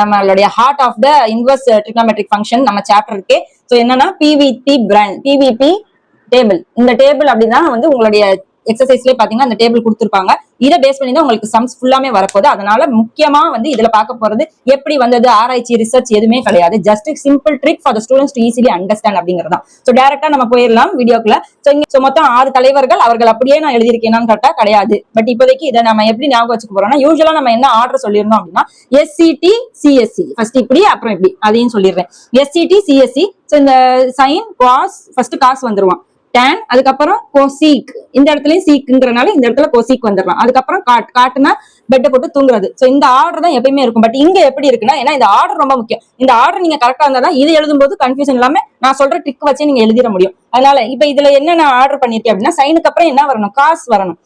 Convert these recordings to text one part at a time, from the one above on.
நம்மளுடைய heart of the inverse trigonometric function நம்ம chapter இருக்கு. ஸோ என்னன்னா பிவிபி டேபிள். இந்த டேபிள் அப்படின்னா வந்து உங்களுடைய எக்ஸசைஸ்ல பாத்தீங்கன்னா அந்த டேபிள் கொடுத்துருப்பாங்க. இதை பேஸ் பண்ணி தான் உங்களுக்கு சம்ஸ் ஃபுல்லாமே வரப்போகுது. அதனால முக்கியமா வந்து இதுல பார்க்க போறது எப்படி வந்தது, ஆராய்ச்சி ரிசர்ச் எதுவுமே கிடையாது. Just simple trick for the students to easily understand அப்படிங்கிறது தான். ஸோ டைரக்டா நம்ம போயிடலாம் வீடியோக்குள்ள. ஸோ மொத்தம் 6 தலைவர்கள். அவர்கள் அப்படியே நான் எழுதியிருக்கேன்னு கேட்டா கிடையாது. பட் இப்போதைக்கு இதை நம்ம எப்படி ஞாபகம் வச்சுக்க போறோம்னா, யூஸ்வலா நம்ம என்ன ஆர்டர் சொல்லியிருந்தோம் அப்படின்னா SCT CSC ஃபர்ஸ்ட் இப்படி அப்புறம் இப்படி அதையும் சொல்லிடுறேன். SCT CSC. ஸோ இந்த சைன் காஸ் ஃபர்ஸ்ட் காஸ் வந்துருவான், tan, அதுக்கப்புறம் கோசீக். இந்த இடத்துலயும் சீக்குங்கிறனால இந்த இடத்துல கோசீக் வந்துடலாம். அதுக்கப்புறம் காட்டுனா பெட்டை போட்டு தூங்குறது. சோ இந்த ஆர்டர் தான் எப்பயுமே இருக்கும். பட் இங்க எப்படி இருக்குன்னா, ஏன்னா இந்த ஆர்டர் ரொம்ப முக்கியம். இந்த ஆர்டர் நீங்க கரெக்டா இருந்தா தான் இது எழுதும்போது கன்ஃபியூஷன் இல்லாம நான் சொல்ற ட்ரிக் வச்சு நீங்க எழுதிட முடியும். அதனால இப்ப இதுல என்ன நான் ஆர்டர் பண்ணிருக்கேன் அப்படின்னா, சைனுக்கு அப்புறம் என்ன வரணும், காஸ் வரணும்.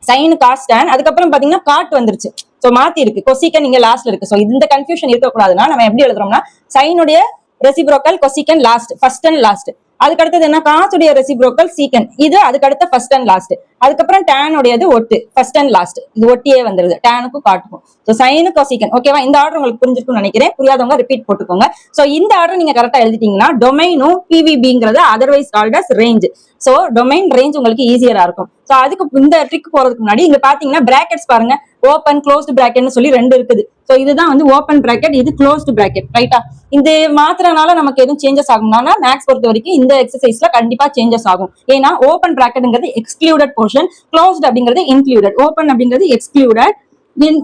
சைனு காஸ் tan, அதுக்கப்புறம் பாத்தீங்கன்னா காட் வந்துருச்சு. சோ மாத்தி இருக்கு, கொசிக்கன் இங்க லாஸ்ட்ல இருக்கு. சோ இந்த கன்ஃபியூஷன் இருக்கக்கூடாதுன்னா நம்ம எப்படி எழுதுறோம்னா, சைனுடைய reciprocal cosecant last, first and last. அதுக்கு அடுத்தது என்ன, காசுடைய ரெசிப்ரோக்கல் சீக்கன், இது அதுக்கு அடுத்த ஃபர்ஸ்ட் அண்ட் லாஸ்ட். அதுக்கப்புறம் tan உடையது ஒட்டு, ஃபர்ஸ்ட் அண்ட் லாஸ்ட். இது ஒட்டியே வந்துருது டேனுக்கும் காட்டுக்கும். So sign கொசிக்கன். ஓகேவா, இந்த ஆர்டர் உங்களுக்கு புரிஞ்சிருக்கும்னு நினைக்கிறேன். புரியாதவங்க ரிப்பீட் போட்டுக்கோங்க. சோ இந்த ஆர்டர் நீங்க கரெக்டா எழுதிட்டீங்கன்னா டொமைனும் பிவிபிங்கிறது otherwise called as range. So domain range உங்களுக்கு ஈஸியரா இருக்கும். சோ அதுக்கு இந்த ட்ரிக் போறதுக்கு முன்னாடி இங்க பாத்தீங்கன்னா பிராக்கெட்ஸ் பாருங்க, ஓபன் க்ளோஸ்டு பிராக்கெட்னு சொல்லி 2 இருக்குது. சோ இதுதான் வந்து ஓபன் பிராக்கெட், இது க்ளோஸ்டு பிராக்கெட். ரைட்டா, இந்த மாத்திரனால நமக்கு எதுவும் சேஞ்சஸ் ஆகும்னா, மேக்ஸ் பொறுத்த வரைக்கும் இந்த எக்ஸசைஸ்ல கண்டிப்பா சேஞ்சஸ் ஆகும். ஏன்னா ஓபன் பிராக்கெட்ங்கிறது எக்ஸ்க்ளூடட் போர்ஷன், க்ளோஸ்டு அப்படிங்கிறது இன்க்ளூடட். ஓபன் அப்படிங்கிறது எக்ஸ்க்ளூடட்,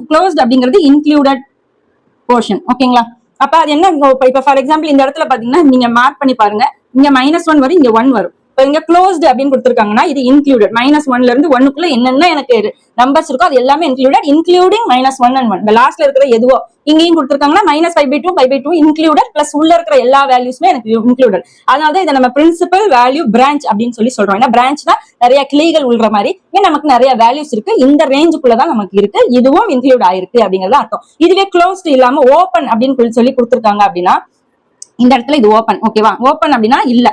க்ளோஸ்டு அப்படிங்கிறது இன்க்ளூடட் போர்ஷன். ஓகேங்களா, அப்ப அது என்ன, இப்ப ஃபார் எக்ஸாம்பிள் இந்த இடத்துல பாத்தீங்கன்னா நீங்க மார்க் பண்ணி பாருங்க, இங்க -1 வரும், இங்க 1 வரும். இங்க க்ளோஸ்டு அப்படின்னு கொடுத்துருக்காங்கன்னா இது இன்க்ளூடட். -1ல இருந்து 1க்குள்ள என்னென்ன எனக்கு நம்பர்ஸ் இருக்கோ அது எல்லாமே இன்க்ளூடட், இன்க்ளூடிங் -1 and 1. இந்த லாஸ்ட்ல இருக்கிற எதுவோ இங்கேயும் கொடுத்துருக்காங்கன்னா -5/2 இன்க்ளூடட் பிளஸ் உள்ள இருக்கிற எல்லா வேல்யூஸ்மே எனக்கு இன்க்ளூடட். அதனால இதை நம்ம பிரின்சிபல் வேல்யூ பிரான்ச் அப்படின்னு சொல்லி சொல்றோம். ஏன்னா பிரான்ச்னா நிறைய கிளைகள் உள்ள மாதிரி, ஏன் நமக்கு நிறைய வேல்யூஸ் இருக்கு, இந்த ரேஞ்சுக்குள்ளதான் நமக்கு இருக்கு, இதுவும் இன்க்ளூட் ஆயிருக்கு அப்படிங்கறது அர்த்தம். இதுவே க்ளோஸ்டு இல்லாம ஓப்பன் அப்படின்னு சொல்லி கொடுத்துருக்காங்க அப்படின்னா, இந்த இடத்துல இது ஓப்பன். ஓகேவா, ஓப்பன் அப்படின்னா இல்ல,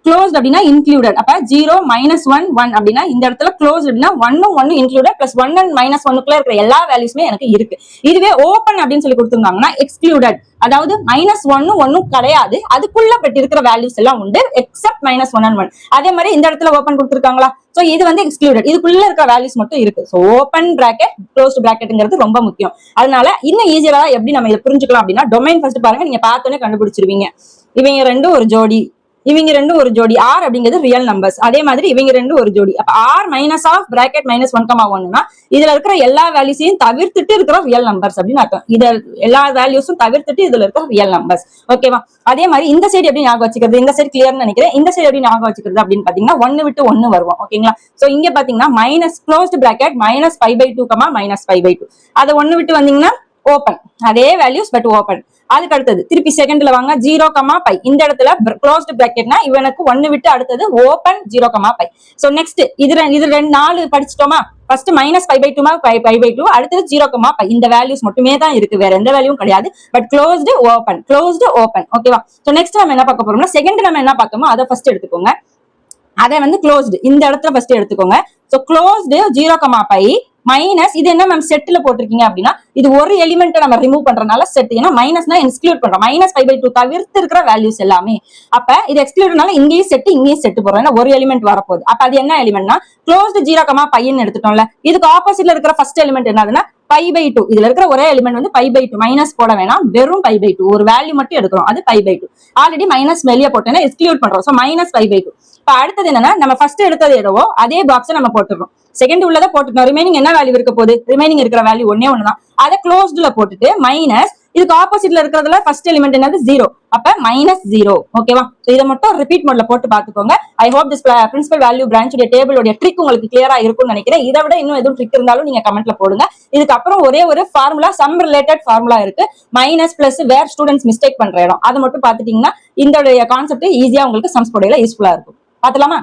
க்ளோஸ்ட் அப்படின்னா இன்க்ளூடட். அப்ப 0 -1 1 அப்படின்னா இந்த இடத்துல க்ளோஸ்ட் அப்படின்னா 1 இன்க்ளூடட் பிளஸ் 1 and -1க்குள்ள இருக்கிற எல்லா வேல்யூஸ்மே எனக்கு இருக்கு. இதுவே ஓப்பன் அப்படின்னு சொல்லி கொடுத்துருந்தாங்கன்னா எக்ஸ்க்ளூடட், அதாவது -1 கிடையாது, அதுக்குள்ள பட் இருக்கிற வேல்யூஸ் எல்லாம் உண்டு எக்ஸப்ட் -1 and 1. அதே மாதிரி இந்த இடத்துல ஓப்பன் கொடுத்துருக்காங்களா, சோ இது வந்து எக்ஸ்க்ளூடட், இதுக்குள்ள இருக்கிற வேல்யூஸ் மட்டும் இருக்கு. சோ ஓப்பன் பிராக்கெட் க்ளோஸ்ட் பிராக்கெட்ங்கிறது ரொம்ப முக்கியம். அதனால இன்னும் ஈஸியா எப்படி நம்ம இதை புரிஞ்சுக்கலாம் அப்படின்னா, டொமைன் ஃபர்ஸ்ட் பாருங்க, நீங்க பார்த்தோன்னே கண்டுபிடிச்சிருவீங்க. இவங்க ரெண்டும் ஒரு ஜோடி, இவங்க ரெண்டும் ஒரு ஜோடி. R அப்படிங்கிறது ரியல் நம்பர்ஸ். அதே மாதிரி இவங்க ரெண்டும் ஒரு ஜோடி. அப்ப R மைனஸ் ஆஃப் பிராக்கெட் -1,1னா இதுல இருக்கிற எல்லா வேல்யூஸையும் தவிர்த்துட்டு இருக்கிற ரியல் நம்பர்ஸ் அப்படின்னு அர்த்தம். இது எல்லா வேல்யூஸும் தவிர்த்துட்டு இதுல இருக்கிற ரியல் நம்பர்ஸ். ஓகேவா, அதே மாதிரி இந்த சைடு எப்படி ஞாபகம் வச்சுக்கிறது, இந்த சைடு கிளியர்னு நினைக்கிறேன். இந்த சைடு எப்படி ஞாபகம் வச்சுக்கிறது அப்படின்னு பாத்தீங்கன்னா 1 விட்டு 1 வருவோம். ஓகேங்களா, சோ இங்க பாத்தீங்கன்னா மைனஸ் க்ளோஸ்டு பிராக்கெட் -5/2, -5/2. அதை 1 விட்டு வந்தீங்கன்னா ஓப்பன், அதே வேல்யூஸ் பட் ஓப்பன். அதுக்கு அடுத்தது திருப்பி செகண்ட்ல வாங்க, 0,π. இந்த இடத்துல க்ளோஸ்டு பிராக்கெட்னா இவனுக்கு 1 விட்டு அடுத்தது ஓப்பன் 0,π. சோ நெக்ஸ்ட் இது 4 படிச்சிட்டோமா, ஃபர்ஸ்ட் -π/2 அடுத்தது 0,π. இந்த வேல்யூஸ் மட்டுமே தான் இருக்கு, வேற எந்த வேல்யூவும் கிடையாது. But closed open. ஓகேவா, சோ நெக்ஸ்ட் நம்ம என்ன பார்க்க போறோம்னா, செகண்ட் நம்ம என்ன பார்த்தோமோ அதை ஃபர்ஸ்ட் எடுத்துக்கோங்க. அதை வந்து க்ளோஸ்டு இந்த இடத்துல ஃபர்ஸ்ட் எடுத்துக்கோங்க. சோ க்ளோஸ்டு 0,π மைனஸ் இது என்ன மேம் செட்ல போட்டிருக்கீங்க அப்படின்னா, இது ஒரு எலிமெண்ட் நம்ம ரிமூவ் பண்றதுனால செட். ஏன்னா மைனஸ்னா எக்ஸ்க்ளூட் பண்றோம், -5/2 தவிர்த்து இருக்கிற வேல்யூஸ் எல்லாமே. அப்ப இது எக்ஸ்க்ளூட்னால இங்கேயும் செட் போறோம், ஏன்னா ஒரு எலிமெண்ட் வரப்போகுது. அப்ப அது என்ன எலிமெண்ட்னா க்ளோஸ்டு 0,πன்னு எடுத்துட்டோம்ல. இதுக்கு ஆப்போசிட்ல இருக்கிற ஃபர்ஸ்ட் எலிமெண்ட் என்னதுன்னா π/2. இதுல இருக்கிற ஒரே எலிமெண்ட் வந்து π/2, மைனஸ் போட வேணாம், வெறும் π/2 ஒரு வேல்யூ மட்டும் எடுக்கிறோம், அது π/2. ஆல்ரெடி மைனஸ் வெளியே போட்டோம்னா எக்ஸ்க்ளூட் பண்றோம், சோ -π/2. இப்ப அடுத்தது என்னன்னா, நம்ம ஃபர்ஸ்ட் எடுத்தது எடவோ அதே பாக்ஸ் நம்ம போட்டுறோம், செகண்ட் உள்ளதை போட்டுட்டோம். ரிமைனிங் என்ன வேல்யூ இருக்க போகுது, ரிமைனிங் இருக்கிற வேல்யூ ஒண்ணு தான், அதை க்ளோஸ்டுல போட்டுட்டு மைனஸ் இதுக்கு ஆப்போசிட்ல இருக்கிறதுல ஃபர்ஸ்ட் எலிமெண்ட் என்னது 0, அப்ப -0. ஓகேவா, சோ இதை மட்டும் ரிப்பீட் மோட்ல போட்டு பாத்துக்கோங்க. I hope this principal value branch டேபிளோட ட்ரிக் உங்களுக்கு கிளியரா இருக்கும்னு நினைக்கிறேன். இதை விட இன்னும் எதுவும் ட்ரிக் இருந்தாலும் நீங்க கமெண்ட்ல போடுங்க. இதுக்கு அப்புறம் ஒரே ஒரு ஃபார்முலா, சம் ரிலேட்டட் ஃபார்முலா இருக்கு, மைனஸ் பிளஸ் வேர் ஸ்டூடெண்ட்ஸ் மிஸ்டேக் பண்ற இடம், அதை மட்டும் பாத்துட்டீங்கன்னா இந்த கான்செப்ட் ஈஸியா உங்களுக்கு சம்ஸ் போடையில யூஸ்ஃபுல்லா இருக்கும். பாத்துலாமா?